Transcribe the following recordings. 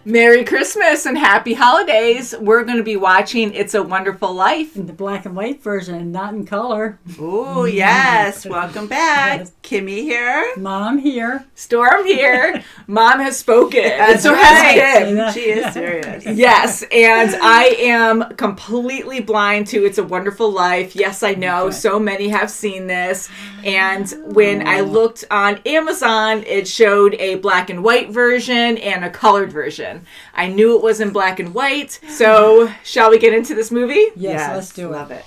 Merry Christmas and Happy Holidays. We're going to be watching It's a Wonderful Life. In the black and white version, not in color. Oh, yes. Welcome back. Yes. Kimmy here. Mom here. Storm here. Mom has spoken. That's so right. has Kim. She is serious. Yes, and I am completely blind to It's a Wonderful Life. Yes, I know. Okay. So many have seen this. And when I looked on Amazon, it showed a black and white version and a colored version. I knew it was in black and white. So, shall we get into this movie? Yes, let's do it. Love it.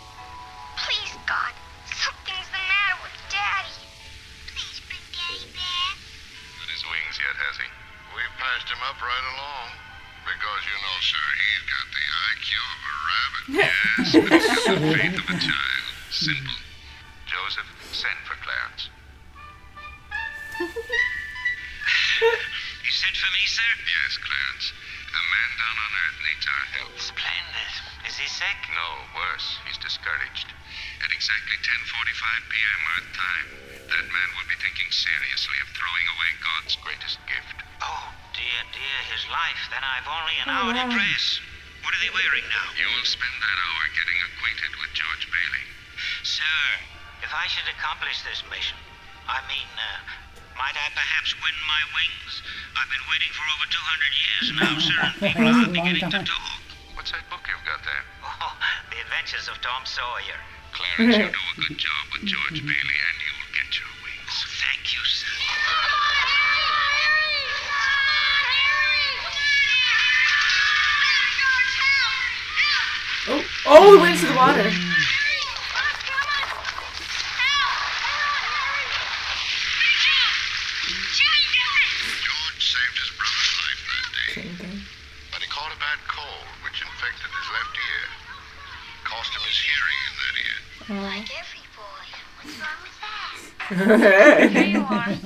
Please, God, something's the matter with Daddy. Please bring Daddy back. Got his wings yet, has he? We patched him up right along. Because, you know, sir, he's got the IQ of a rabbit. Yes, but he's got the faith of a child. Simple. Joseph, send for Clarence. You sent for me, sir? Yes, Clarence. A man down on Earth needs our help. Splendid. Is he sick? No, worse. He's discouraged. At exactly 10:45 p.m. Earth time, that man will be thinking seriously of throwing away God's greatest gift. Oh, dear, his life. Then I've only an hour to dress. What are they wearing now? You will spend that hour getting acquainted with George Bailey. Sir, if I should accomplish this mission, might I perhaps win my wings? I've been waiting for over 200 years now, sir, and people are beginning to talk. What's that book you've got there? Oh, The Adventures of Tom Sawyer. Clarence, you do a good job with George Bailey, and you'll get your wings. Oh, thank you, sir. Oh, we went to the water. George saved his brother's life that day. But he caught a bad cold, which infected his left ear. Cost him his hearing in that ear. Like every boy. What's wrong with that? Here you are. Help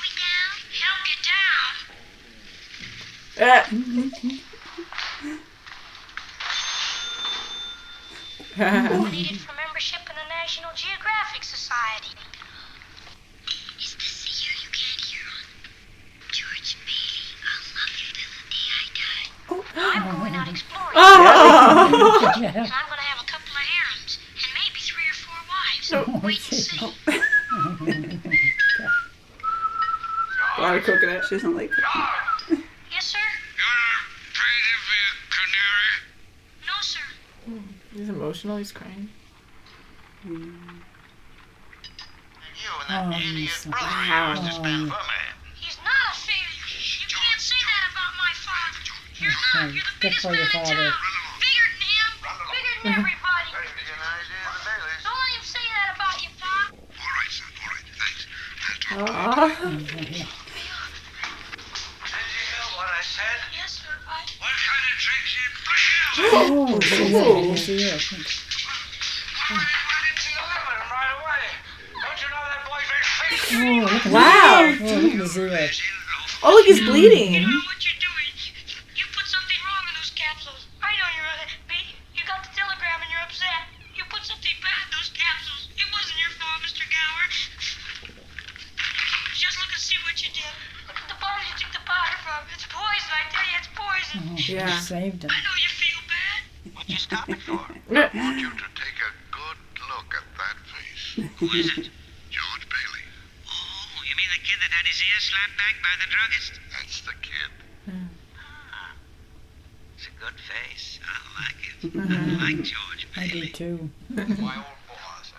me down. Help you down. Needed for membership in the National Geographic Society. Is this the year you can't hear on? George Bailey, I'll love you till the day I die. I'm going out exploring. And I'm going to have a couple of errands. And maybe 3 or 4 wives. Wait and see. A lot of coconut. She doesn't like it. Yes, sir? You're afraid of a canary? No, sir. He's emotional. He's crying. You and that idiot brother of yours just been for me. He's not a failure. You can't say that about my father. You're not. You're the biggest man in town. Bigger than him. Bigger than everybody. Don't let him say that about you, Pop. All right, son. All right. Thanks. I'll talk. Did you hear what I said? Yes, sir. What kind of tricks you play? Oh, see it. Why didn't you deliver him right away? Don't you know that boy's been fixed? Wow. Oh, look at the zero. Oh, look, he's bleeding. You know what you're doing. You put something wrong in those capsules. I know you're you got the telegram and you're upset. You put something bad in those capsules. It wasn't your fault, Mr. Gower. Just look and see what you did. Look at the bottle you took the powder from. It's poison. I tell you, it's poison. Yeah. Saved him. I know you feel bad. What'd you stop it for? I want you to take a good look at that face. Who is it? George Bailey. Oh, you mean the kid that had his ear slapped back by the druggist? That's the kid. It's a good face. I like it. I like George I Bailey. do too. My old boss.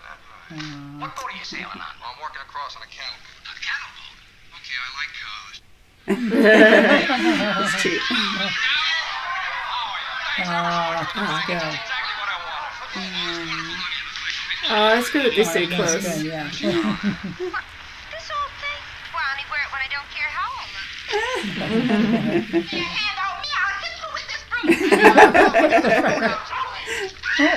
What boat are you sailing on? I'm working across on a cattle. A cattle boat. Okay, I like cars. It's cheap. That's good. Exactly what I wanted. Oh, it's good that they stay That's close. good, yeah. This old thing? Well, I only wear it when I don't care how old. Your hand out me, I'll hit you with this broom.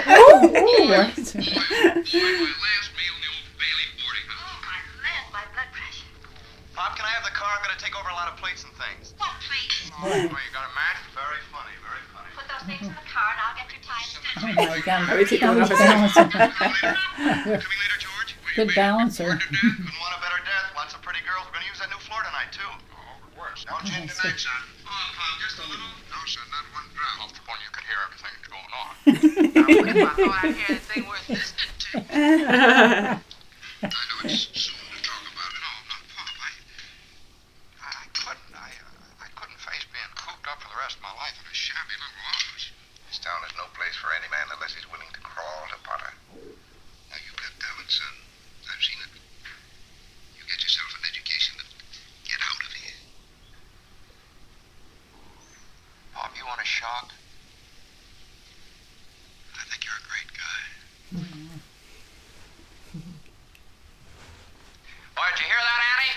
Oh, right. My last meal in the old Bailey boarding house. Oh, my blood pressure. Pop, can I have the car? I'm going to take over a lot of plates and things. What, please? Oh, you got a match? Very funny, very funny. Put those things in the car and I'll get your time. Oh my God. Are we taking That was one off his balancer. Coming later, George? Good balancer. Couldn't want a better death. Lots of pretty girls. We're going to use that new floor tonight, too. Oh, it works. Now, How's it tonight, son? Oh, Pop, just a little. No, son, not one drop. Comfortable, you could hear everything that's going on. Now, if I thought I'd hear anything worth listening to. I know it's soon to talk about it. No, Pop, I couldn't face being cooped up for the rest of my life in a shabby little office. This town is no place for any man unless he's willing to crawl to Potter. Now, you've got talent, son. I've seen it. You get yourself an education, but get out of here. Pop, you want a shock? I think you're a great guy. Boy, did you hear that, Annie?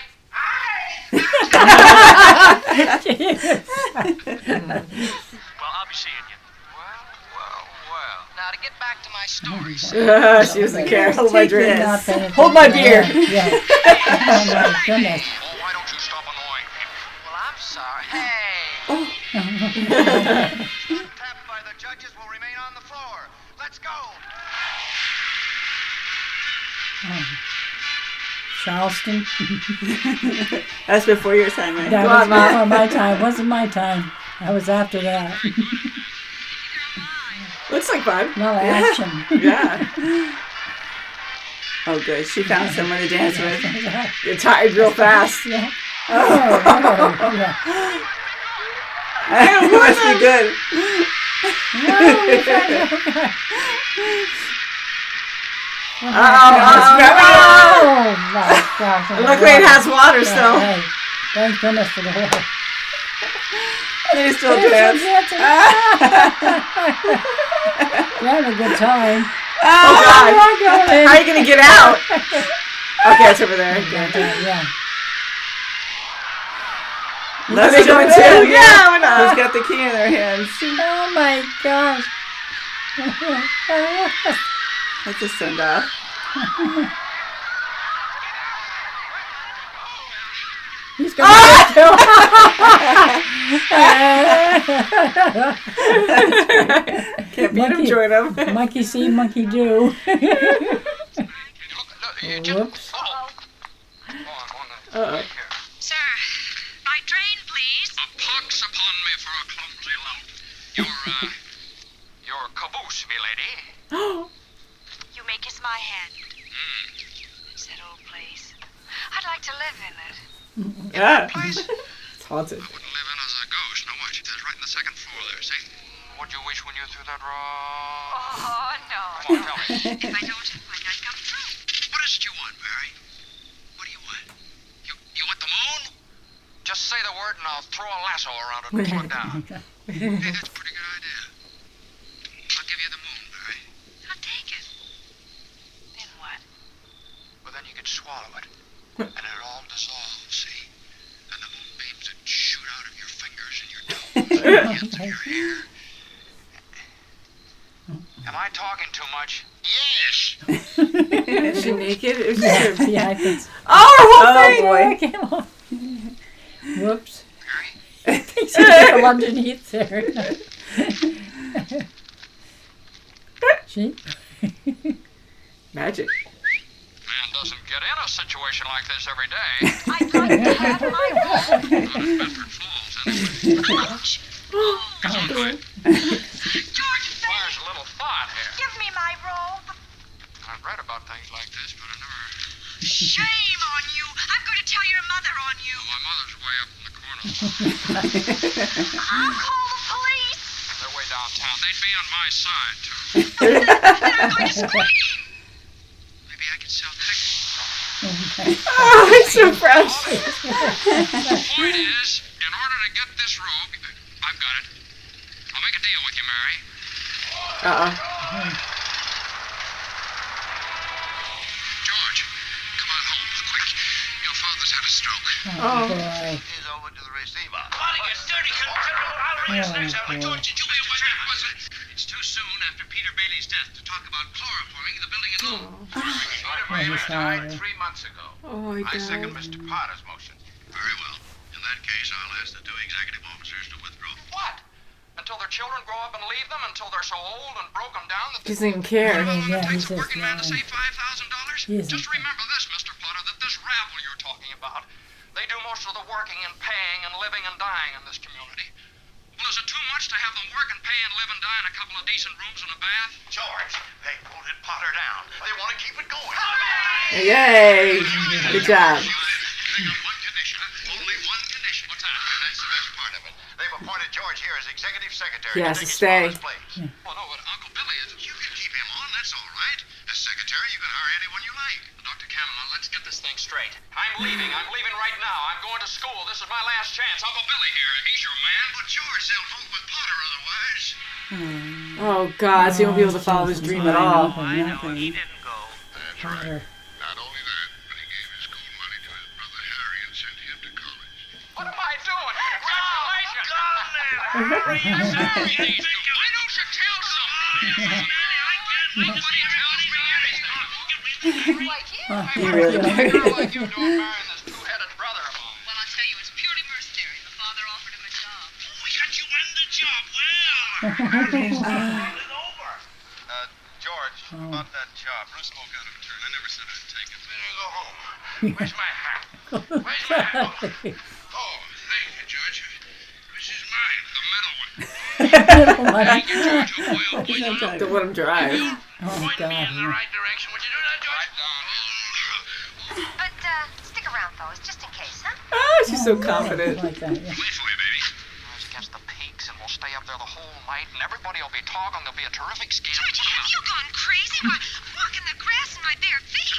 Well, I'll be seeing you. Well. Now, to get back to my story. She doesn't care. Hold my Take your drink. nothing. Hold my beer. Yeah. Oh my goodness. Oh, why don't you stop annoying people? Well, I'm sorry. Hey! Tapped by the judges will remain on the floor. Let's go! Charleston. That's before your time, right? That Go was on, Mom. before my time. Wasn't my time. I was after that. Looks like fun. No action. Yeah. Oh, good. She found someone to dance with. You're tired real fast. Yeah. Oh, yeah. It must be good. Oh my gosh. Luckily it has water still. Hey, thank goodness for the water. They still dance. You're having a good time. Oh, God. Go How ahead. are you going to get out? Okay, it's over there. Yeah. Are they going too? Yeah, we're Who's not. got the key in their hands? Oh my gosh. That's a send off. He's going to get Can't beat him, join him. Monkey see, monkey do. Look, you just... Whoops. Oh. Go on. Uh-oh. Here. Sir, my train, please. A pox upon me for a clumsy lout. Your caboose, milady. You may kiss my hand. It's that old place. I'd like to live in it. Yeah. Place? It's haunted. I wouldn't live in as a ghost. Now watch. It says right in the second floor there, see? What'd you wish when you threw that rock? Oh, no. Come on, tell me. If I don't, might not come true. What is it you want, Mary? What do you want? You want the moon? Just say the word and I'll throw a lasso around it and pull it down. Hey, that's a pretty good idea. I'll give you the moon, Mary. I'll take it. Then what? Well, then you could swallow it. And it'll all dissolve, see? And the moonbeams would shoot out of your fingers and your toes and the ends of your hair. Am I talking too much? Yes! Is she naked? Is she Yeah, I think so. Oh, her whole Oh, thing! boy. Came off. Whoops. Mary? He's still underneath there. See? Magic. Man doesn't get in a situation like this every day. I'd like to have my roll. Not in Bedford Falls, anyway. George, Fires a little thought here. give me my robe. I've read about things like this, but I never... Shame on you. I'm going to tell your mother on you. My mother's way up in the corner. I'll call the police. They're way downtown. They'd be on my side, too. Then I'm going to scream. Maybe I could sell tickets. Oh, it's so fresh. The point is, in order to get this robe, I've got it. I'll make a deal with you, Mary. George, come on home, quick. Your father's had a stroke. Oh, boy. He's over to the receiver. George, did you be aware that was it? It's too soon after Peter Bailey's death to talk about chloroforming the building at all. Peter Bailey died 3 months ago. Oh, my I second God. Mr. Potter's motion. Very well. In that case, I'll ask the two executive officers to withdraw. What? Until their children grow up and leave them? Until they're so old and broken down that She doesn't even care. Yeah, it takes he's a just working man to lying. save $5,000? He isn't Just remember this, Mr. Potter, that this rabble you're talking about, they They do most of the working and paying and living and dying in this community. Well, is it too much to have them work and pay and live and die in a couple of decent rooms and a bath? George, they pulled it Potter down. They want to keep it going. Yay! Good job. They got one condition. Only one condition. What's that? That's the best part of it. They've appointed George here as executive secretary. He has to take his stay. father's place. Well, no, but Uncle Billy is. You can keep him on. That's all right. As secretary, you can hire anyone you like. Dr. Cameron, let's get this thing straight. I'm leaving. I'm leaving right now. I'm going to school. This is my last chance. Uncle Billy here. He's your man. But George, they'll vote with Potter otherwise. Oh God, so he won't be able to follow his dream at all. I know, he didn't go. That's right. Not only that, but he gave his school money to his brother Harry and sent him to college. What am I doing? Congratulations! Why don't you tell somebody? Nobody tells me anything. He really married. How like you doing marrying this two-headed brother of mine? Well, I'll tell you, it's purely mercenary. The father offered him a job. We got you in the job. Well, it's over. George, about that job. Bruce spoke out of turn. I never said I'd take it. Go home. Where's my hat? Where's my hat? Oh, thank you, George. This is mine, the metal one. Thank you, George. Oh, boy, Don't let him drive. point me in the right direction. Would you do that, George? But, stick around, fellas, just in case, huh? Oh, she's so confident. Like that, yeah. Wait for you, baby. Let's catch the peaks, and we'll stay up there the whole night, and everybody will be talking. There'll be a terrific scene. Georgie, have you gone crazy? Why, walking the grass in my bare feet.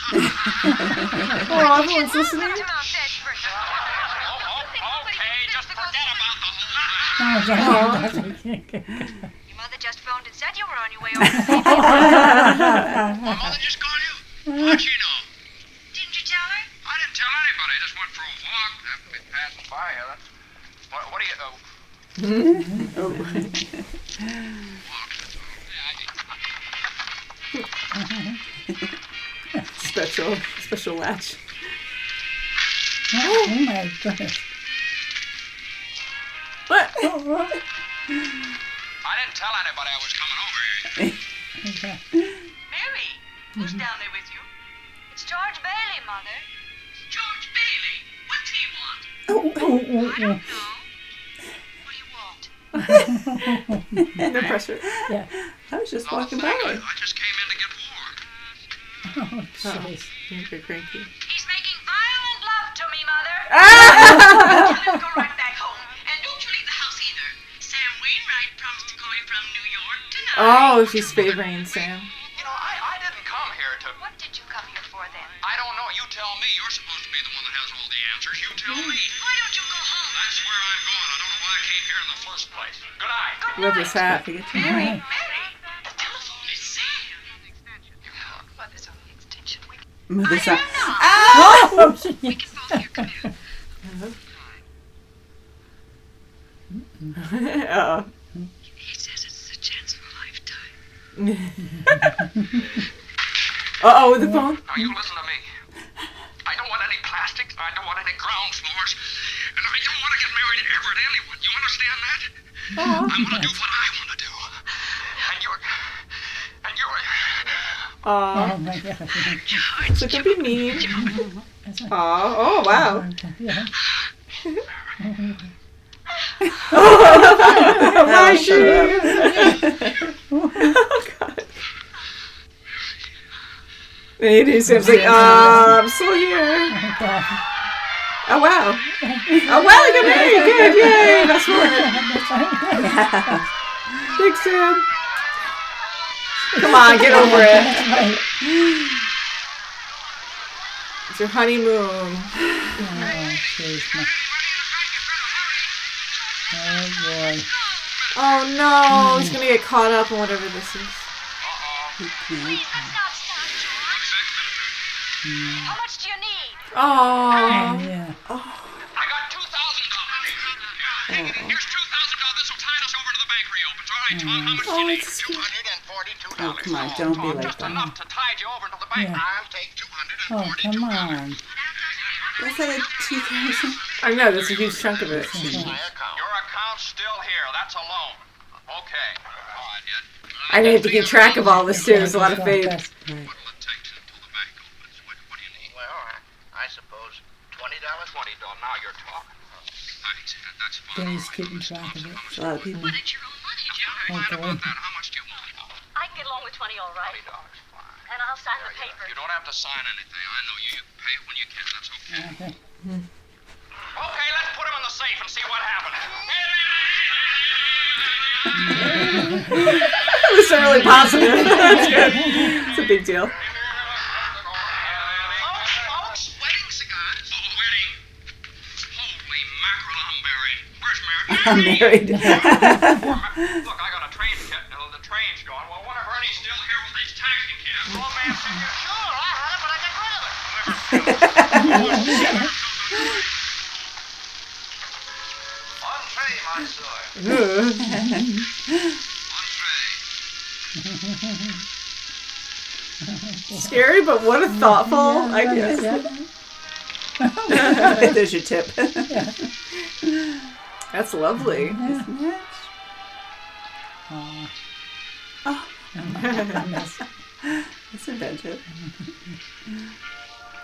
Oh, everyone's listening. To Mount Edgeworth. Okay, just forget about the whole night. Your mother just phoned and said you were on your way over to see me. My mother just called you? How'd she know? Didn't you tell her? I didn't tell anybody. I just went for a walk. Happened to be passing by here. What do you... Special latch. Oh my goodness. What? I didn't tell anybody I was coming over here. Okay. Mary, who's down there with you? It's George Bailey, Mother. George Bailey. What's he want? Oh, oh, oh, I don't know. What do you want? No pressure. Yeah. I was just No, walking thank by. you. I just came in to get warm. oh, jeez. You're cranky. He's making violent love to me, Mother. Let's go right back home. And don't you leave the house either. Sam Wainwright promised to call you from New York tonight. Oh, she's favoring Sam. You know, I didn't come here to... What did you come here for, then? I don't know. You tell me. You're supposed to be the one that has all the answers. You tell me. Why don't you go home? That's where I'm going. I don't know why I came here in the First place. Good night. Love this hat. Mary, the telephone is Sam. Mother's on the extension. Mother's up. Oh, shit. We can both hear. Come here. Uh-oh. He says it's a chance of a lifetime. Uh-oh, with the phone. Now, you listen to me. I don't want any plastics. I don't want any ground floors. And I don't want to get married ever to anyone. You understand that? I want to do what I want to do. And you're... Aw. Oh my God. So don't be mean. Aw. Oh, wow. Yeah. My shoe. Oh, God. And he seems like, I'm still here. Oh, wow. Oh, wow, you got married. Good, yay. That's one. Thanks, Sam. Come on, get over it. It's your honeymoon. Oh, jeez. Oh, boy. Oh, no. He's going to get caught up in whatever this is. Please, let's not stop, George. How much do you need? Oh. Yeah. I got $2,000. Here's $2,000. This will tide us over to the bank reopens. All right, Tom, how much do you need? It's cute. $242. Oh, come on, don't be like Just that. enough to tide you over to the bank. Yeah. I'll take Oh, $242. come on. That's like 2,000. I know, that's a huge chunk of it. My account. Your account's still here. That's a loan. Okay. All right, Ed. I need to keep track of all this, too. There's a lot of faith. What'll it take till the bank opens? What do you need? Well, I suppose $20? $20. Now you're talking. Thanks. That's fine. Then he's keeping track of it. It's a lot of people. But it's your own money, George. Mind Okay. about that? How much do you want? I can get along with 20 all right. $20. Fine. And I'll sign the Yeah, paper. you don't have to sign anything. I know you. You pay it when you can. That's okay. Okay. Okay, let's put him in the safe and see what happens. That was so really positive. That's good. It's a big deal. Folks, wedding cigars. Oh, wedding. Holy mackerel, I'm married. Where's Mary? I'm married. Look, I got a train ticket. The train's gone. Well, wonder if Ernie's still here with these taxi cabs. Oh, man, sure, I had it, but I got rid of it. Entree, monsieur. Entree. Scary, but what a thoughtful idea. There's your tip. That's lovely. Isn't it? That's inventive.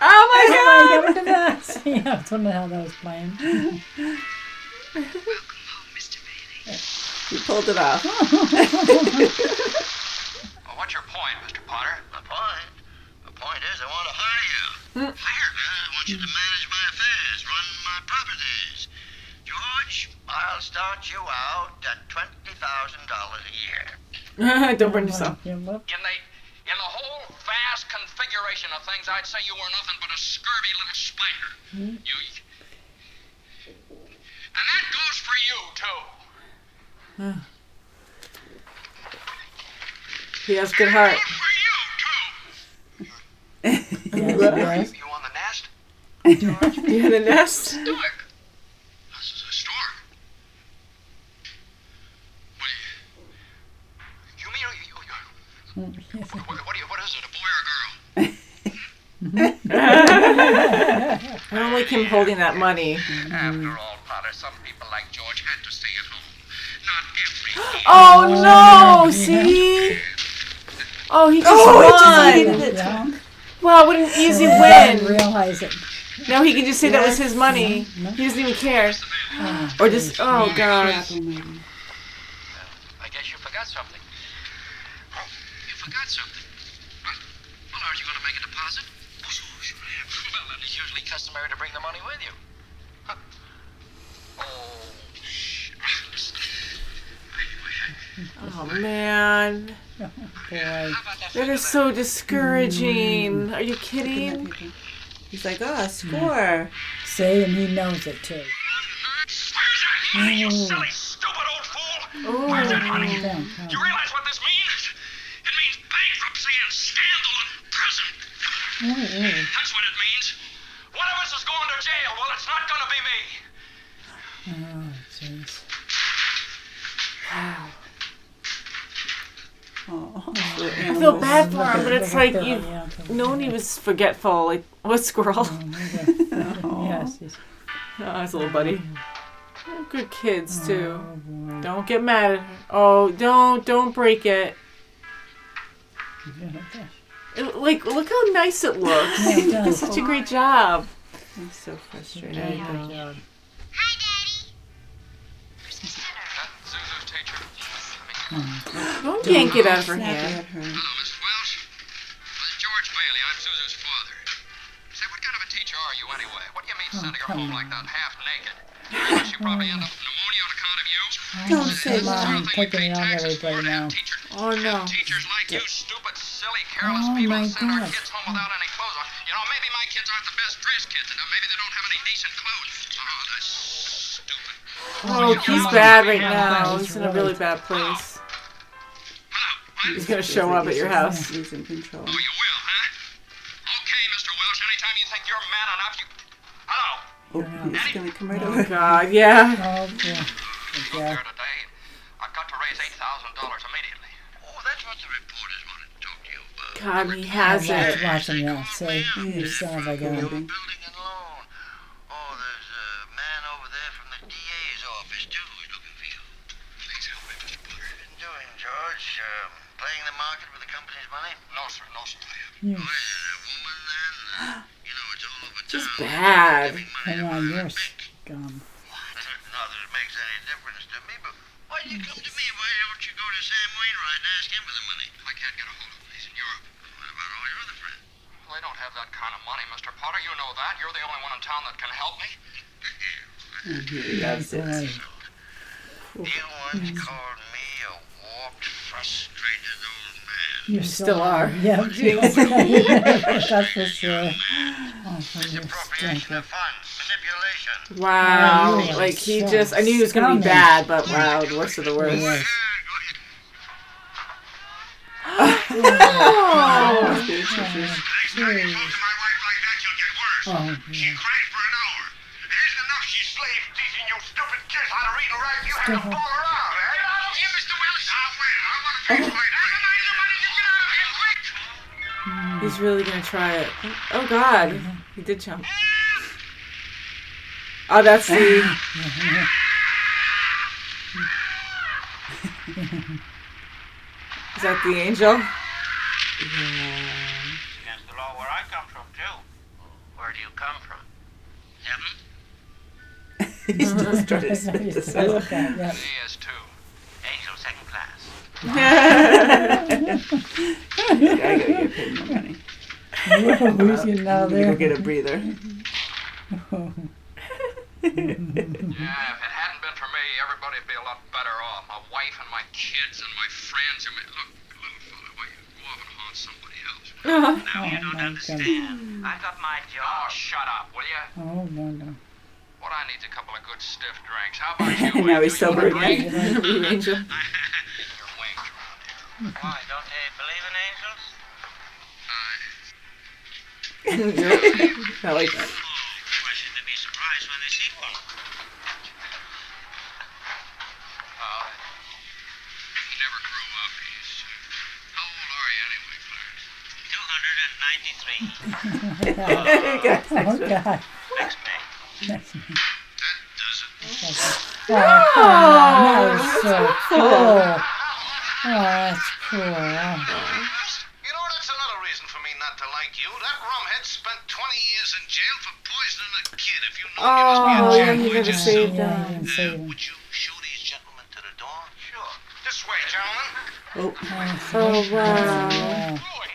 Oh my god! Look at that. Yeah, I was wondering how that was playing. Welcome home, Mr. Bailey. You pulled it off. Well, what's your point, Mr. Potter? The point? The point is I want to hire you. Hire? I want you to manage my affairs, run my properties. George, I'll start you out at $20,000 a year. Don't burn yourself. Yeah, well, In the whole vast configuration of things, I'd say you were nothing but a scurvy little spider. You... And that goes for you, too. He has a good heart. Goes for you, too. yes. You on the nest? You in the nest? Stork. This is a stork. What do you mean? What is it? A boy or a girl? I don't like him holding that money. After all, Potter, some people like George had to stay at home. Not every day. Oh no! See? Oh, he just won. Yeah. Wow, what an easy He doesn't win. realize it. Now he can just say that was his money. He doesn't even care. Or just, oh god. I guess you forgot something. Oh, you forgot something. Well, aren't you going to make a deposit? Oh, sure I am. Well, then it's usually customary to bring the money with you. Huh. Oh, shit. Oh man. Boy. How about that That is so discouraging. Are you kidding? He's like, oh, score. See, and he knows it too. Where's that money, you silly, stupid old fool? Where's that money? Yeah. You realize what this means? It means bankruptcy and scandal and prison. That's what it means. One of us is going to jail. Well, it's not going to be me. Oh, jeez. Oh, I feel bad for him, but it's like Yeah, you've yeah. known he was forgetful. Like, what squirrel? Yes, he's Oh, his little buddy. They're good kids too. oh, boy. Don't get mad at her. Oh, don't break it. Like, look how nice it looks. Yeah, it He did does. such a great job. I'm so frustrated. Very Yeah. good job. Hi, Daddy. Christmas dinner. Zuzu's teacher. Don't yank it out of her Snap hand. at her. Hello, Miss Welsh. This is George Bailey. I'm Zuzu's father. Say, what kind of a teacher are you anyway? What do you mean sending her home like that, half naked? You realize she'll probably end up with pneumonia on account of you? Don't say Come that. on, taking it on everybody now. Oh no. Teachers like you, stupid, silly, careless Oh, people my that send our God. kids home without any clothes on. You know, maybe my kids aren't the best dressed kids, and maybe they don't have any decent clothes. Oh, that's stupid. Oh, he's bad right now. He's in a really bad place. Hello, He's gonna show up at your house. Losing control. Oh, you will, huh? Okay, Mr. Welsh, anytime you think you're man enough, you... Hello? Oh, he's gonna come right Oh over. god, yeah. Oh, yeah. Look Yeah. here today. I've got to raise $8,000 immediately. Oh, that's what the reporters wanted to talk to you about. God, he has it. Watch him now. See, you son of a gun. Building. Building and loan. Oh, there's a man over there from the DA's office, too, who's looking for you. Please help me, Mr. Potter. What have you been doing, George? Playing the market with the company's money? No, sir. No, sir. I haven't. Yeah. Oh, is it a woman, then? You know, it's all over Just bad. Come on, you're scum. Not that it makes any difference to me, but why do you come to me? Why don't you go to Sam Wainwright and ask him for the money? I can't get a hold of him. He's in Europe. What about all your other friends? Well, they don't have that kind of money, Mr. Potter. You know that. You're the only one in town that can help me. And here he loves it. You once called me a warped, frustrated old man. You still are. Yeah, that's for sure. Oh, for your Appropriation stinker. of funds, manipulation. Wow. Oh, Like he so just, I knew he was going to be scummy. bad, but wow, the worst of the worst. Yes. Oh. Next time you talk to my wife like that, you'll get worse. Oh, She yeah. cried for an hour. It isn't enough she's slave teaching you stupid kids how to read and write. You have to fool around, eh? Get out of here, Mr. Wells. I'll wait. I want to finish my day. Get out of here, quick. He's really going to try it. Oh, God. He did jump. Oh, that's the... Is that the angel? Against the law where I come from, too. Where do you come from? Heaven? He's just trying to spit this out. Yeah. He is too. Angel second class. I gotta get paid more money. Who's getting out of I'm gonna there? go get a breather. Yeah, if it hadn't been for me, everybody would be a lot better off. My wife and my kids and my friends. Look, little fella, why you go off and haunt somebody else? Now you Oh, don't my understand. I got my Oh, job. shut up, will you? Oh, no. What I need's a couple of good stiff drinks. How about you? And now he's Do you sober wanna drink? again. The angel. Your wings around here. Why, don't they believe in angels? I like that. Why should they be surprised when they see one? He never grew up. How old are you anyway, Clarence? 293. Oh, God. Next May. That does it. Oh, that was so cool. Oh, that's cool. You know, that's another reason for me not to like you. That rumhead spent 20 years in jail for poisoning a kid. If you know Oh, he yeah, must he be a never genius. saved Yeah, them. he didn't save him. Would you show these gentlemen to the door? Sure. This way, gentlemen. Oh, wow. Yeah. Louie,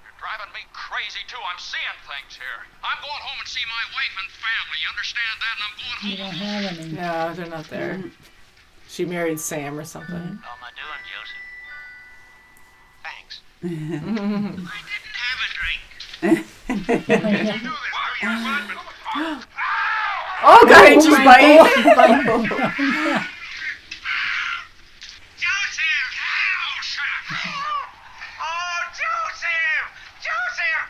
you're driving me crazy, too. I'm seeing things here. I'm going home and see my wife and family. You understand that? And I'm going You home. don't have any. No, they're not there. She married Sam or something. How am I doing, Joseph? Thanks. I didn't have a drink. Do this, do you, bud? Oh, God, he just bite. Joseph! Oh, shut up! Oh, Joseph! Joseph!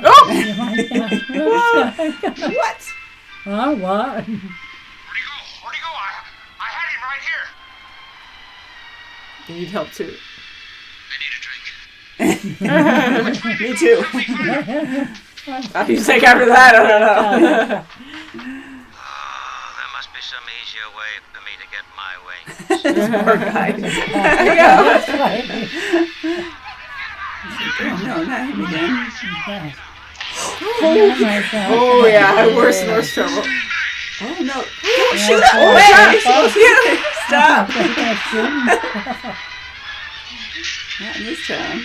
Oh! What? Oh, what? Where'd he go? Where'd he go? I had him right here. You need help, too. I need a drink. Me too. How do you take after that? I don't know. Oh, there must be some easier way for me to get my wings. Poor guy. That's right. Oh, no, not him again. Yeah. Oh, my God. Oh, yeah, worse and worse trouble. Oh, no. Yeah, Shoot it. oh, Wait. Stop. Stop. Not in this town.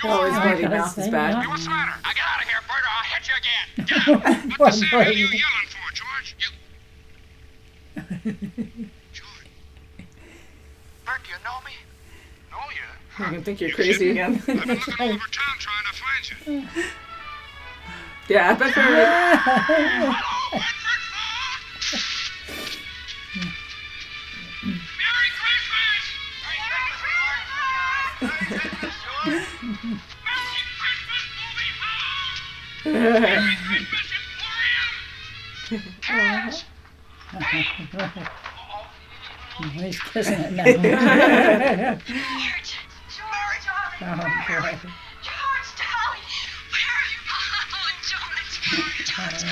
Oh, his bloody mouth is bad. Hey, what's the matter? I get out of here, Bert, or I'll hit you again. Get out. Poor What the hell are Bert. you yelling for, George? George. Bert, do you know me? Know you? I can think you're crazy again. I've been looking all over town trying to find you. Yeah, I bet you're... Hello, Bedford folks! Merry Christmas! Merry Christmas, George! Merry Christmas, movie home! Merry Christmas, Emporium! Kids! He's kissing it now. George! George! Oh, boy. George, darling! Where are you? Oh, George! George! George!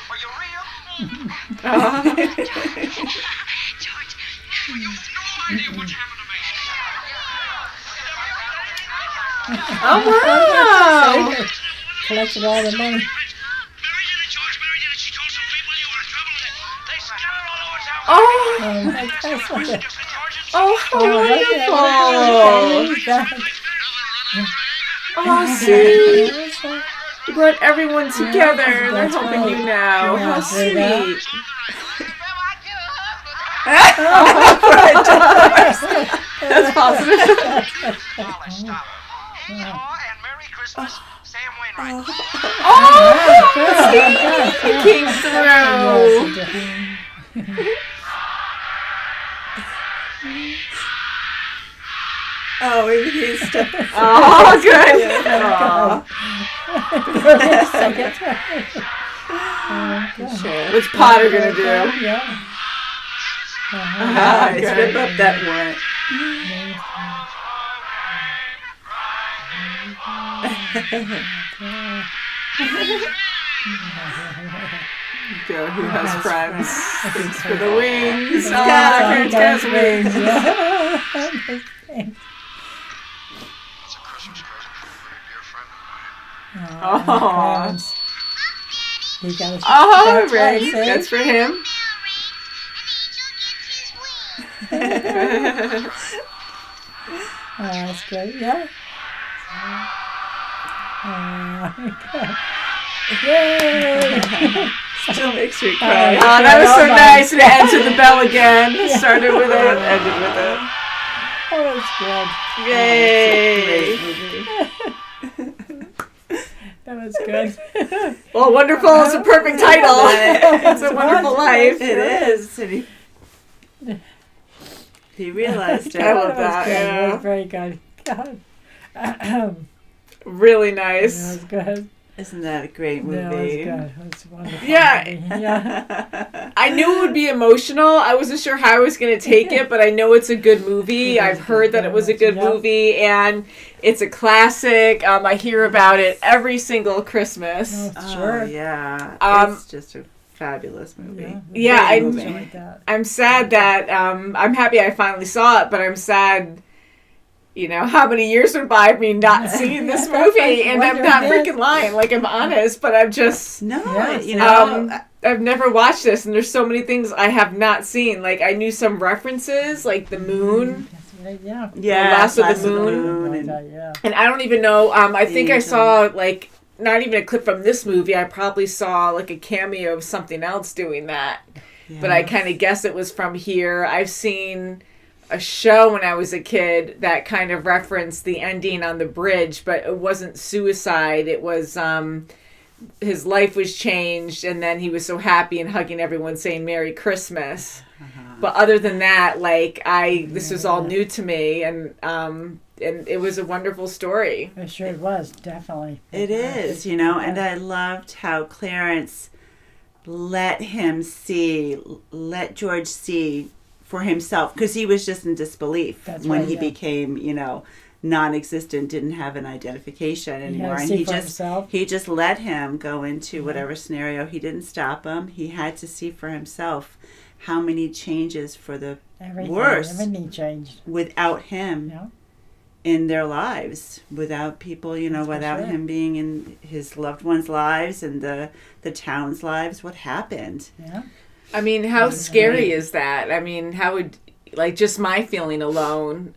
Are you real? George! You have no idea what's happened to me. Oh, wow. Collected all the money. Mary did it, George. Mary did it. She told some people you were in trouble and they scattered all over town. Oh, Oh, my gosh. oh, how wonderful. Oh, see? You brought everyone together. They're That's helping right. you now. Yeah, How see that? sweet. That's positive. Stop. Hey, and Merry Christmas, Sam Wainwright. Oh, Good. he came through. Oh, he's stuck. Oh, good. Sure. What's Potter gonna do? Yeah. Nice. Rip up that warrant. Go, who has friends? Thanks for the wings. Oh, Got Kurt's got wings. It's a Christmas present from a very dear friend of mine. Oh, He got his oh, right, right. see? That's for him. Oh, that's good. Yeah. Yay! Still makes me cry. Oh, that was so nice. And it ends with the bell again. Started with it, ended with it. Oh, that's good. Yay. That was good. Well, wonderful is a perfect title. It's a wonderful life. It is. And he realized it. I love That was that. good. That Yeah. was very good. God. Really That nice. was good. Isn't that a great movie? That was good. That's wonderful. Yeah. movie. Yeah. I knew it would be emotional. I wasn't sure how I was going to take it, but I know it's a good movie. I've heard that it was a good movie, and it's a classic. I hear about it every single Christmas. Oh, sure. Oh, yeah. It's just a fabulous movie. Yeah, Great I'm- movie. Like that. I'm sad that I'm happy I finally saw it, but I'm sad. You know, how many years went by of me not seeing this movie, and I'm not freaking lying. Like, I'm honest, but I'm just, No, Yes. you know, I've never watched this, and there's so many things I have not seen. Like, I knew some references, like the moon, That's right, yeah. yeah, Last of the Last Moon. Like and that, yeah. and I don't even know. I think I Angel. saw, like, not even a clip from this movie. I probably saw, like, a cameo of something else doing that. But I kind of guess it was from here. I've seen a show when I was a kid that kind of referenced the ending on the bridge, but it wasn't suicide. It was his life was changed, and then he was so happy and hugging everyone, saying Merry Christmas. But other than that, like this was all new to me, and it was a wonderful story. It sure was, definitely. It is, you know, and I loved how Clarence let George see for himself, because he was just in disbelief That's when right, he yeah. became, you know, non-existent, didn't have an identification anymore, to and see he for just himself. he just let him go into whatever scenario. He didn't stop him. He had to see for himself how many changes for the Everything, worse everything changed. without him Yeah. in their lives, without people, you know, That's for without sure. him being in his loved ones' lives and the town's lives. What happened? Yeah. I mean, how scary is that? I mean, how would, like, just my feeling alone,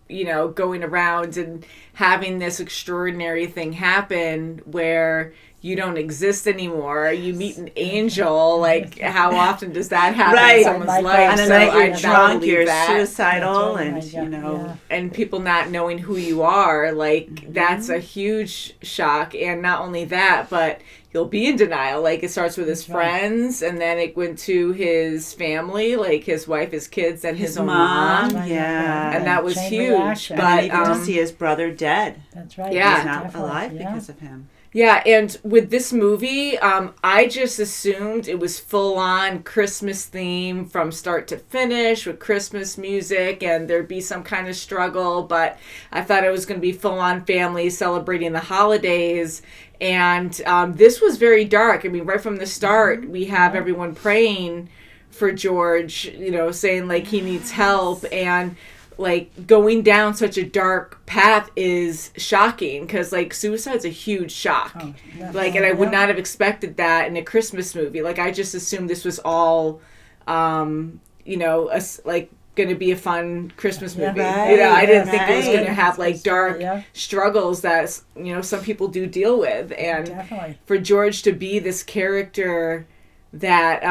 you know, going around and having this extraordinary thing happen where you don't exist anymore. You meet an angel. Like, how often does that happen Right. in someone's Like life? On a So night I you're do not drunk, believe you're that. suicidal, That's right, and yeah, you know, yeah. And people not knowing who you are, like, that's a huge shock. And not only that, but he'll be in denial. Like, it starts with his That's right. friends, and then it went to his family, like his wife, his kids, and his own mom, mom. yeah, And that was Chain huge. reaction. and then But even to see his brother dead. That's right. Yeah. He's not definitely, alive yeah. because of him. yeah, and with this movie, I just assumed it was full on Christmas theme from start to finish with Christmas music, and there'd be some kind of struggle. But I thought it was going to be full on family celebrating the holidays. And this was very dark. I mean, right from the start, we have everyone praying for George, you know, saying like he needs help. And like going down such a dark path is shocking, because like suicide's a huge shock. Like, and I would not have expected that in a Christmas movie. Like, I just assumed this was all, you know, like going to be a fun Christmas movie. Right, you know, I didn't think it was going to right. have like dark struggles that, you know, some people do deal with. And Definitely. for George to be this character that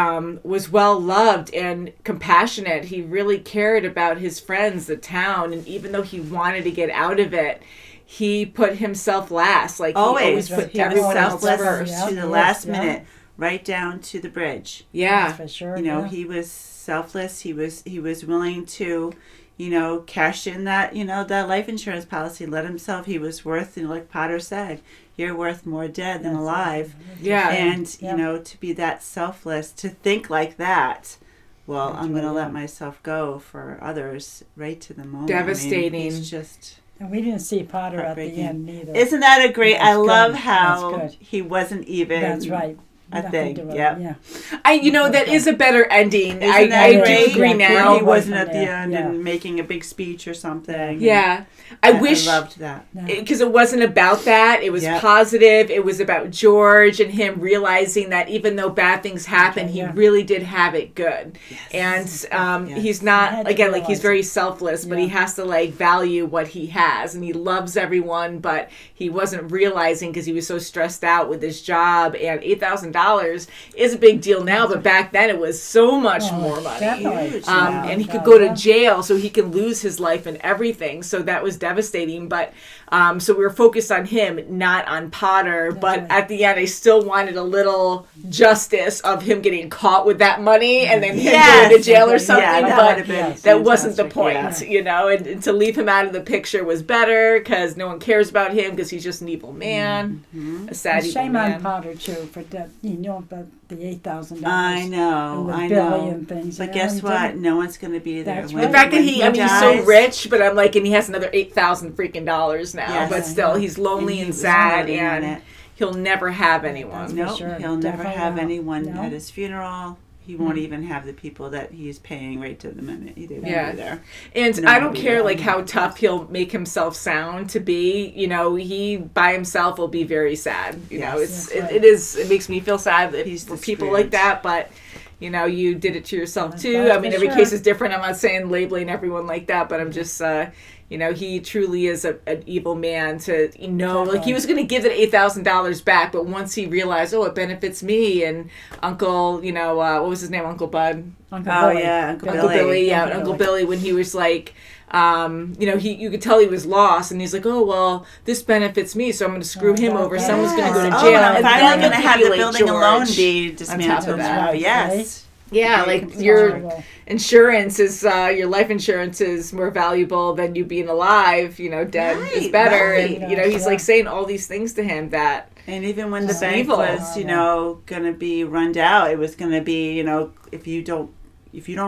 was well loved and compassionate, he really cared about his friends, the town, and even though he wanted to get out of it, he put himself last. Like, Always. he always put He was everyone else selfless first. to the last minute, right down to the bridge. Yeah. That's for sure. You know, he was selfless. He was willing to, you know, cash in that, you know, that life insurance policy. Let himself. He was worth, you know, like Potter said, you're worth more dead than alive. Yeah. And you know, to be that selfless, to think like that. Well, I'm going to let myself go for others, right to the moment. Devastating. I mean, it's just. And we didn't see Potter at the heartbreaking. end either. Isn't that a great? I That's love good. how That's good. he wasn't even. That's right. I Nothing think. to it. Yep. Yeah. You know, that is a better ending. Isn't I that do great? agree Yeah, now. Where he wasn't at the Yeah. end Yeah. and making a big speech or something. Yeah. I wish, I loved that. because it wasn't about that. It was Yep. positive. It was about George and him realizing that even though bad things happen, he really did have it good. And Yes. he's He not, had to again, like, he's realize very it. selfless, but Yeah. he has to, like, value what he has. And he loves everyone, but he wasn't realizing because he was so stressed out with his job. And $8,000 is a big deal now, but back then it was so much more money. Definitely. Huge. And he Yeah. could go to jail, so he can lose his life and everything. So that was devastating. But so we were focused on him, not on Potter. But right. at the end, I still wanted a little justice of him getting caught with that money and then him Yes. going to jail or something. Yeah, that but would've been that wasn't the fantastic, point, yeah. you know. And to leave him out of the picture was better because no one cares about him because he's just an evil man, a sad And evil shame man. on Potter too for that. You know about the $8,000. I know. And the I Billy know. and things. But you know, guess and what? didn't- No one's going to be there. That's When- right. The fact that when he's so dies- rich, but I'm like, and he has another $8,000 now. Yes. But still, he's lonely he and was sad, counting on and it. he'll never have anyone. No. Nope, sure. he'll never Definitely have not. anyone No. at his funeral. He won't even have the people that he's paying right to the minute. They won't Yeah. be there. And No, I don't we care don't. like how tough he'll make himself sound to be. You know, he by himself will be very sad. You know, Yes. it's it makes me feel sad He's for the people Scrooge. like that, but. You know, you did it to yourself too. That's I mean, for every sure. case is different. I'm not saying labeling everyone like that, but I'm just, you know, he truly is an evil man to, you know, like he was going to give that $8,000 back, but once he realized, oh, it benefits me and Uncle, you know, what was his name? Uncle Bud? Uncle Oh, Billy. yeah, Uncle Uncle Billy. Billy, yeah, Uncle Uncle Billy. Billy, when he was like, you know, you could tell he was lost, and he's like, oh, well, this benefits me, so I'm going to screw him over. yes. Someone's going to go to Oh, jail. and I'm and finally then going to have the manipulate building alone George. be on top dismantled. of that. Oh, yes. Yeah, Very like your Horrible. insurance is, your life insurance is more valuable than you being alive. You know, dead is Right, better. right. And, you know, he's Yeah. like saying all these things to him that, And even when the It's bank evil. was, you know, going to be run out, it was going to be, you know, if you don't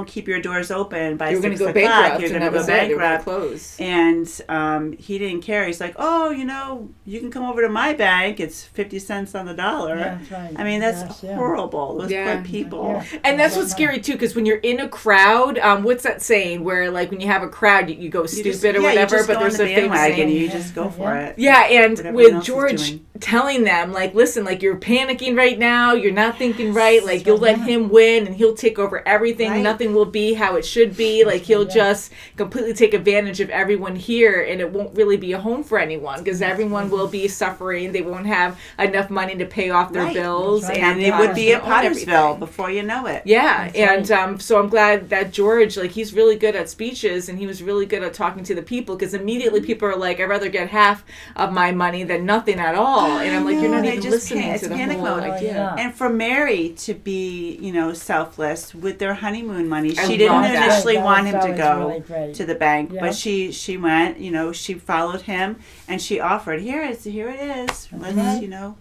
keep your doors open by you were 6 going to o'clock, go bankrupt, you're and going that to was go it. They were going to bankrupt. close. And he didn't care. He's like, oh, you know, you can come over to my bank. It's 50 cents on the dollar. Yeah, that's right. I mean, that's Yes, yeah. horrible. Those Yeah. poor people. Yeah. And that's what's scary too, because when you're in a crowd, what's that saying? Where like when you have a crowd, you go You stupid just- or yeah, whatever. You just but go there's on a the famous bandwagon. saying. You just go for it. Yeah, and What everyone with else is George doing. telling them, like, listen, like, you're panicking right now, you're not thinking right, like, you'll let him win and he'll take over everything, Right. nothing will be how it should be, like, he'll just completely take advantage of everyone here, and it won't really be a home for anyone, because everyone will be suffering, they won't have enough money to pay off their Right. bills, That's right. And it would be a own everything. Pottersville before you know it. Yeah, That's and so I'm glad that George, like, he's really good at speeches, and he was really good at talking to the people, because immediately people are like, I'd rather get half of my money than nothing at all. And I'm like, you're not know, even they just listening can't. to It's the panic whole mode. idea. Yeah. And for Mary to be, you know, selfless with their honeymoon money, I she didn't love that. initially That want was- him to that go was really great. to the bank, Yeah. but she went. You know, she followed him and she offered. Here it is. Let's, you know.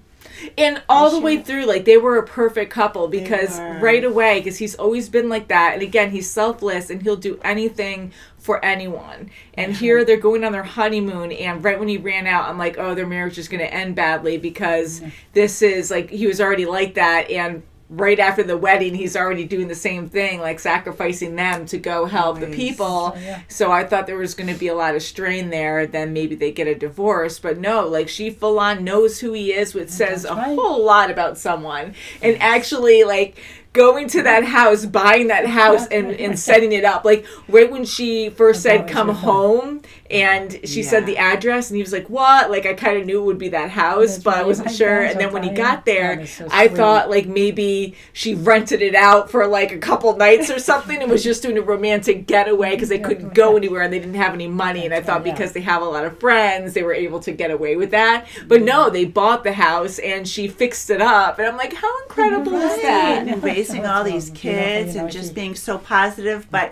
And all the Sure. way through, like, they were a perfect couple, because were. right away, because he's always been like that. And again, he's selfless and he'll do anything for anyone. And here they're going on their honeymoon, and right when he ran out, I'm like, oh, their marriage is going to end badly, because this is like, he was already like that. And right after the wedding, he's already doing the same thing, like sacrificing them to go help the people. So I thought there was going to be a lot of strain there. Then maybe they get a divorce. But no, like she full on knows who he is, which says a whole lot about someone. And actually, like, going to that house, buying that house, and setting it up. Like, right when she first said, come home, and she said the address, and he was like, what? Like, I kind of knew it would be that house, but I wasn't sure. And then when he got there, I thought, like, maybe she rented it out for, like, a couple nights or something and was just doing a romantic getaway because they couldn't go anywhere and they didn't have any money. And I thought because they have a lot of friends, they were able to get away with that. But no, they bought the house, and she fixed it up. And I'm like, how incredible is that? And raising all these kids and just being so positive, but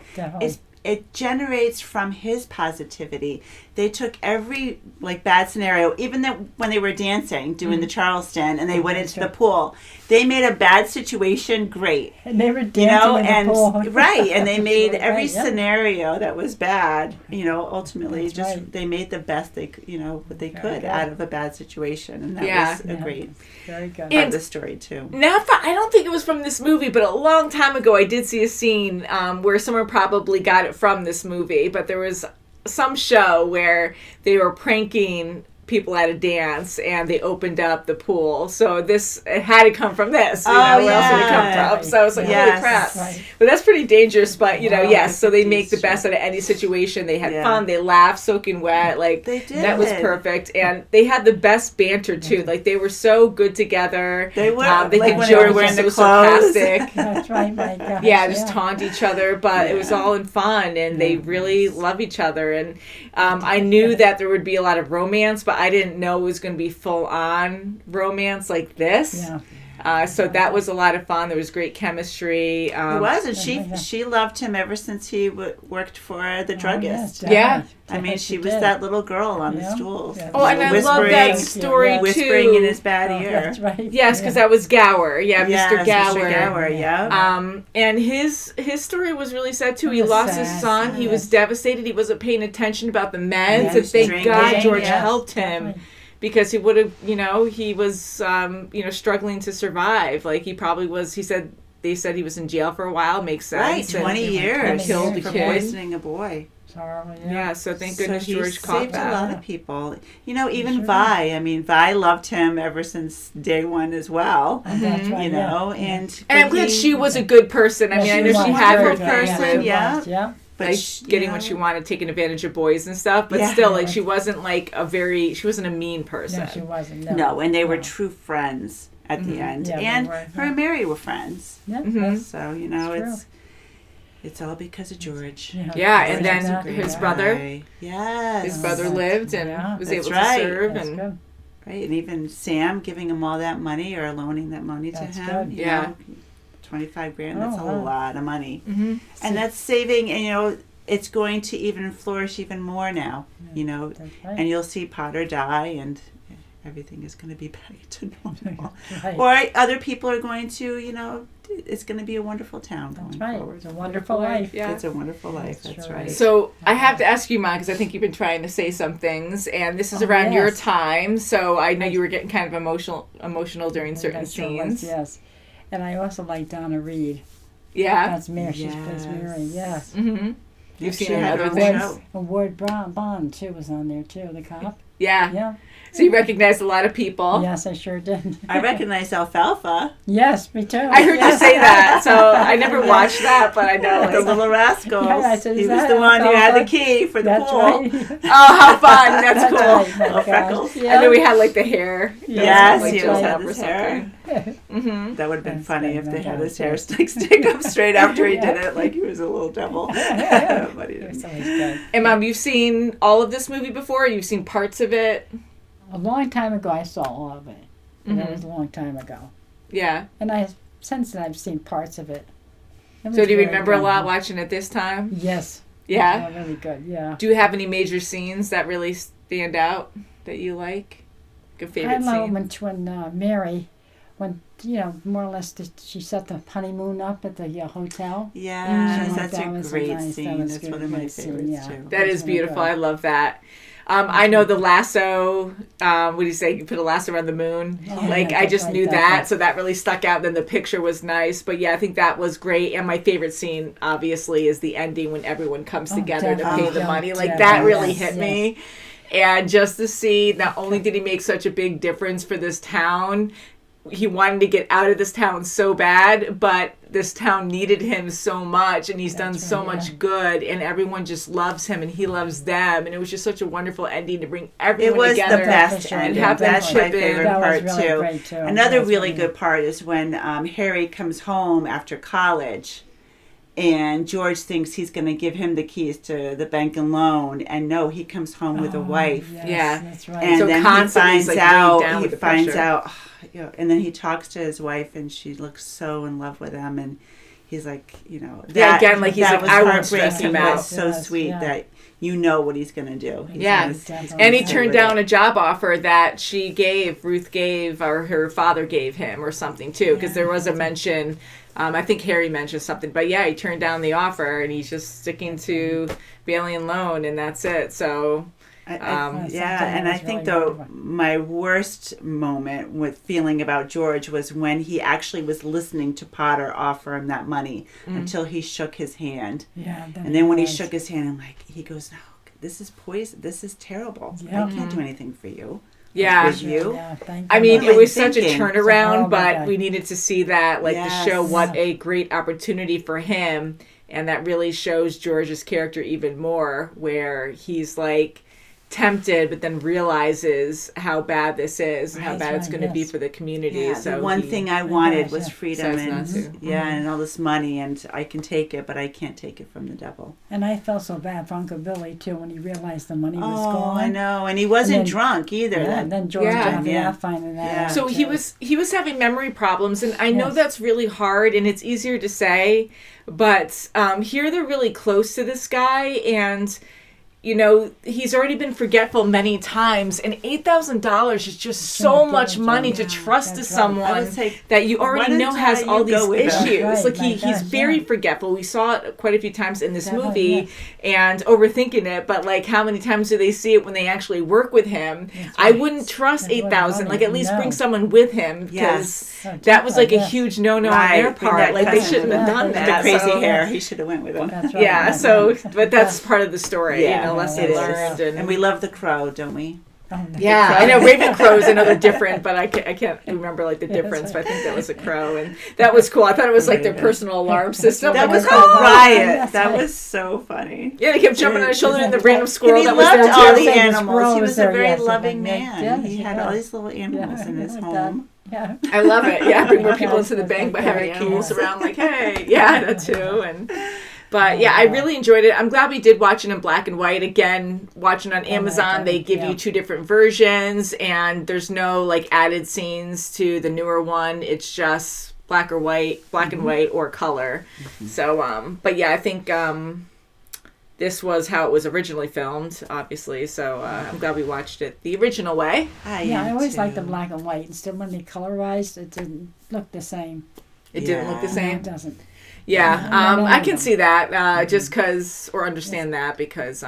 it generates from his positivity. They took every like bad scenario, even that when they were dancing, doing the Charleston, and they went into the pool. They made a bad situation great. And they were dancing in the pool. Right, and they made every scenario that was bad, ultimately they made the best they could out of a bad situation, and that was a great very good part of the story too. I don't think it was from this movie, but a long time ago I did see a scene where someone probably got it from this movie, but there was some show where they were pranking people at a dance and they opened up the pool. So it had to come from this. Where else would it come from? So I was like, holy crap. But that's pretty dangerous. But, yes, so they make the best out of any situation. They had fun. They laughed, soaking wet. Like, they did. That was perfect. And they had the best banter, too. Like, they were so good together. They were. They like could when joke, they were wearing the clothes. sarcastic. That's right, my gosh. Just taunt each other. But it was all in fun. And they really love each other. And I knew that there would be a lot of romance, but I didn't know it was going to be full-on romance like this. So that was a lot of fun. There was great chemistry. It was, and she loved him ever since he worked for the druggist. I mean, she was that little girl on the stool. Oh, and I love that story, too. Whispering in his bad ear. That's right. Yes, because that was Gower. Mr. Gower. Mr. Gower, and his story was really sad, too. He lost his son. He was devastated. He wasn't paying attention about the meds. And thank God George helped him. Because he would have, he was, struggling to survive. Like, he probably was, they said he was in jail for a while. Makes sense. Right, 20 years. Killed a for kid. Poisoning a boy. So thank goodness George caught saved that. a lot of people. Even Vi. I mean, Vi loved him ever since day one as well. That's right, And I'm glad she was a good person. I mean, I know she had her person. But getting what she wanted, taking advantage of boys and stuff, but still, like, she wasn't she wasn't a mean person. No, she wasn't. No, and they were true friends at the end. And her and Mary were friends. So, it's all because of George. And then his brother. His brother lived and was able to serve. That's good. Right, and even Sam giving him all that money or loaning that money to him. Good. You know, $25,000, that's a lot of money. Mm-hmm. And that's saving, and it's going to even flourish even more now, and you'll see Potter die and everything is going to be back to normal. Or other people are going to, it's going to be a wonderful town going forward. It's a wonderful life. It's a wonderful life, that's right. So I have to ask you, Mom, because I think you've been trying to say some things, and this is around your time, so I know you were getting kind of emotional during certain scenes. Yes. And I also like Donna Reed. Yeah. That's Mary. She plays Mary. Yes. Mm-hmm. You've seen her other other things. And Ward Bond too was on there too. The cop. Yeah. So you recognized a lot of people. Yes, I sure did. I recognize Alfalfa. Yes, me too. I heard you say that, so I never watched that, but I know the little rascals. I said, he was the one who had the key for the pool. Right. Oh, how fun! That's cool. Right, little freckles. Yeah. And then we had like the hair. Yes, he always had his hair. Mm-hmm. That would have been funny if they had his hair stick up straight after he did it, like he was a little devil. But he didn't. And Mom, you've seen all of this movie before? You've seen parts of it? A long time ago, I saw all of it. And that was a long time ago. Yeah. And since then, I've seen parts of it. So do you remember a lot watching it this time? Yes. Yeah? Oh, really good, yeah. Do you have any major scenes that really stand out that you like? Like a favorite scene? I love when Mary, more or less she set the honeymoon up at the hotel. Yeah, that's a great nice. scene. That's one of my favorites, too. That is beautiful. I love that. I know the lasso. What do you say? You put a lasso around the moon. I just knew that, so that really stuck out. Then the picture was nice, but yeah, I think that was great. And my favorite scene, obviously, is the ending when everyone comes together to pay the money. That really hit me. And just to see, not only did he make such a big difference for this town, he wanted to get out of this town so bad, but this town needed him so much, and he's done so much good, and everyone just loves him, and he loves them, and it was just such a wonderful ending to bring everyone together. It was the best and have them That's chip my favorite in. part really too. great, too. Another really good part is when Harry comes home after college. And George thinks he's going to give him the keys to the bank and loan, and no, he comes home with a wife. Yes, that's right. And So then he constantly finds he's, like, weighed down out. He with the finds pressure. out. And then he talks to his wife, and she looks so in love with him, and he's like, that, again, like he's that like, was I won't stress him heartbreaking, but out. so sweet that you know what he's going to do. He's And he turned down a job offer that Ruth gave, or her father gave him, or something too, because there was a mention. I think Harry mentioned something, but yeah, he turned down the offer, and he's just sticking to Bailey and Loan, and that's it. So. And I think my worst moment with feeling about George was when he actually was listening to Potter offer him that money until he shook his hand. Yeah, and then when he shook his hand, he goes, "No, this is poison. This is terrible. I can't do anything for you." Yeah. With you. I mean, it was such a thinking? turnaround, but we needed to see that, Yes. to show what a great opportunity for him, and that really shows George's character even more, where he's tempted, but then realizes how bad this is and how bad it's going to be for the community. Yeah, so the one thing I wanted was freedom says and and all this money, and I can take it, but I can't take it from the devil. And I felt so bad for Uncle Billy too when he realized the money was gone. I know, and he wasn't drunk either. Yeah, and then George finding that out. So he was having memory problems, and I know that's really hard, and it's easier to say, but here they're really close to this guy, and he's already been forgetful many times, and $8,000 is just so much money to trust to someone that you already know has all these issues. He's very forgetful. We saw it quite a few times in this movie, and overthinking it. But how many times do they see it when they actually work with him? I wouldn't trust $8,000. At least bring someone with him, because that was a huge no-no on their part. They shouldn't have done that. The crazy hair, he should have went with him. Yeah. So, but that's part of the story. Lesson learned, and we love the crow, don't we? Yeah, I know Ravencrow is another different, but I can't remember the difference. But I think that was a crow, and that was cool. I thought it was their personal alarm system. That was riot. That was so funny. Yeah, they kept jumping on his shoulder, and the random squirrel that was loved there all too. the animals. He was a very loving man. He had all these little animals in his home. Yeah. I love it. Yeah, bring more people into the bank by having animals around. Hey, that too, But yeah, I really enjoyed it. I'm glad we did watch it in black and white. Again, watching on Amazon, they give you 2 different versions, and there's no added scenes to the newer one. It's just black and white or color. So, but yeah, I think this was how it was originally filmed, obviously. So I'm glad we watched it the original way. I always liked the black and white. And still, when they colorized, it didn't look the same. It didn't look the same? No, it doesn't. Yeah, I can see that just because, or understand that, because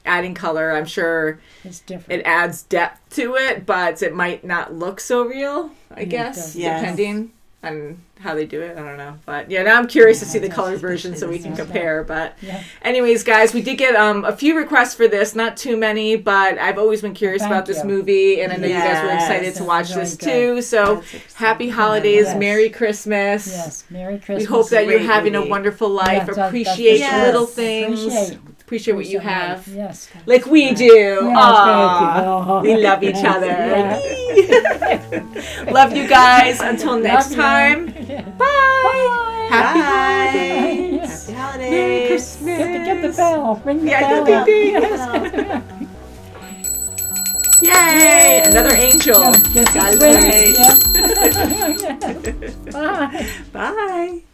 adding color, I'm sure it's different. It adds depth to it, but it might not look so real, I guess, depending on how they do it. I don't know. But yeah, now I'm curious to see the color version so we can compare. But anyways, guys, we did get a few requests for this, not too many, but I've always been curious about this movie, and I know you guys were excited to watch this too. So happy holidays, Merry Christmas. Yes, Merry Christmas. We hope that you're having a wonderful life. Appreciate little things. Appreciate what you have. Yes. Like we do. Aww. We love each other. Love you guys. Until next time. Bye. Happy holidays. Happy holidays. Merry Christmas. Get the bell. Ring the bell. Ding, ding. Yay. Another angel. Get Guys, the wings. Bye. Bye.